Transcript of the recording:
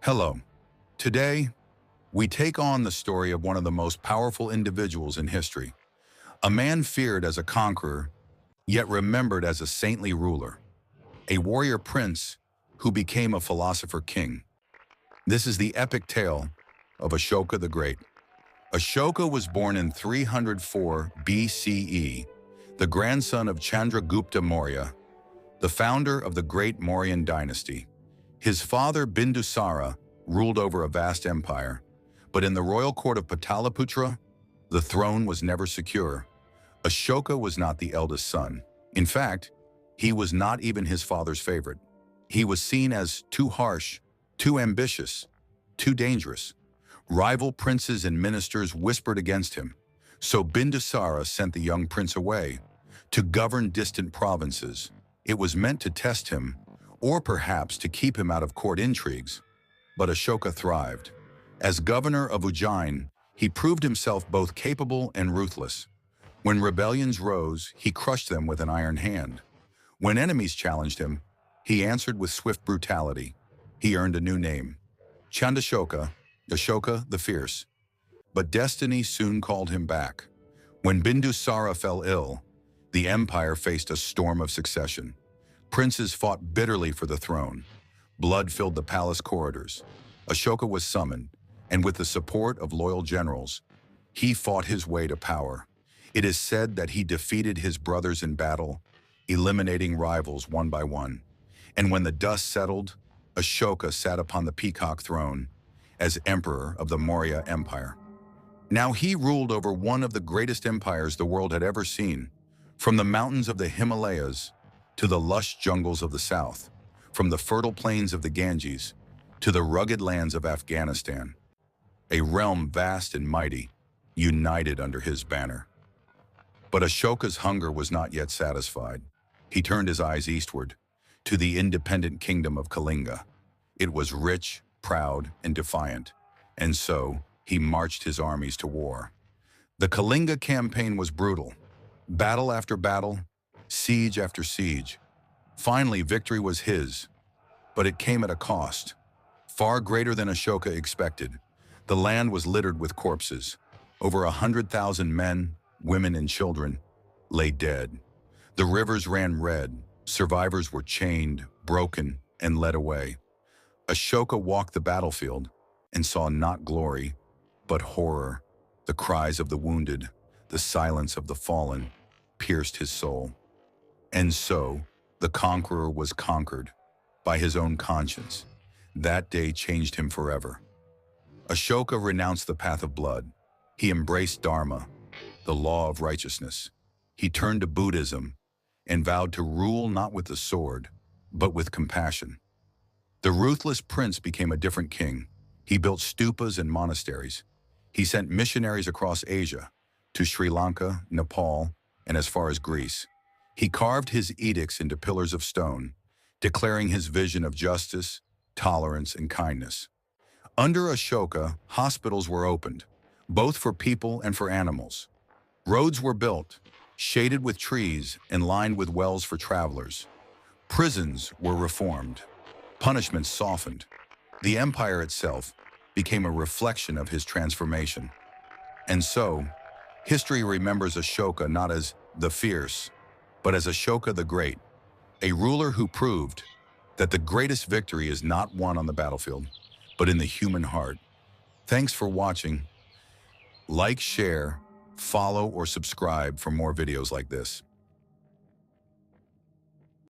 Hello. Today, we take on the story of one of the most powerful individuals in history, a man feared as a conqueror, yet remembered as a saintly ruler, a warrior prince who became a philosopher king. This is the epic tale of Ashoka the Great. Ashoka was born in 304 BCE, the grandson of Chandragupta Maurya, the founder of the great Mauryan dynasty. His father Bindusara ruled over a vast empire, but in the royal court of Pataliputra, the throne was never secure. Ashoka was not the eldest son. In fact, he was not even his father's favorite. He was seen as too harsh, too ambitious, too dangerous. Rival princes and ministers whispered against him, so Bindusara sent the young prince away to govern distant provinces. It was meant to test him, or perhaps to keep him out of court intrigues. But Ashoka thrived. As governor of Ujjain, he proved himself both capable and ruthless. When rebellions rose, he crushed them with an iron hand. When enemies challenged him, he answered with swift brutality. He earned a new name, Chandashoka, Ashoka the Fierce. But destiny soon called him back. When Bindusara fell ill, the empire faced a storm of succession. Princes fought bitterly for the throne. Blood filled the palace corridors. Ashoka was summoned, and with the support of loyal generals, he fought his way to power. It is said that he defeated his brothers in battle, eliminating rivals one by one. And when the dust settled, Ashoka sat upon the peacock throne as emperor of the Maurya Empire. Now he ruled over one of the greatest empires the world had ever seen, from the mountains of the Himalayas to the lush jungles of the south, from the fertile plains of the Ganges to the rugged lands of Afghanistan. A realm vast and mighty, united under his banner. But Ashoka's hunger was not yet satisfied. He turned his eyes eastward, to the independent kingdom of Kalinga. It was rich, proud, and defiant, and so he marched his armies to war. The Kalinga campaign was brutal. Battle after battle, siege after siege. Finally, victory was his, but it came at a cost, far greater than Ashoka expected. The land was littered with corpses. Over 100,000 men, women, and children lay dead. The rivers ran red. Survivors were chained, broken, and led away. Ashoka walked the battlefield and saw not glory, but horror. The cries of the wounded, the silence of the fallen, pierced his soul. And so, the conqueror was conquered by his own conscience. That day changed him forever. Ashoka renounced the path of blood. He embraced Dharma, the law of righteousness. He turned to Buddhism and vowed to rule not with the sword, but with compassion. The ruthless prince became a different king. He built stupas and monasteries. He sent missionaries across Asia, to Sri Lanka, Nepal, and as far as Greece. He carved his edicts into pillars of stone, declaring his vision of justice, tolerance, and kindness. Under Ashoka, hospitals were opened, both for people and for animals. Roads were built, shaded with trees and lined with wells for travelers. Prisons were reformed, punishments softened. The empire itself became a reflection of his transformation. And so, history remembers Ashoka not as the fierce, but as Ashoka the Great, a ruler who proved that the greatest victory is not won on the battlefield, but in the human heart. Thanks for watching. Like, share, follow, or subscribe for more videos like this.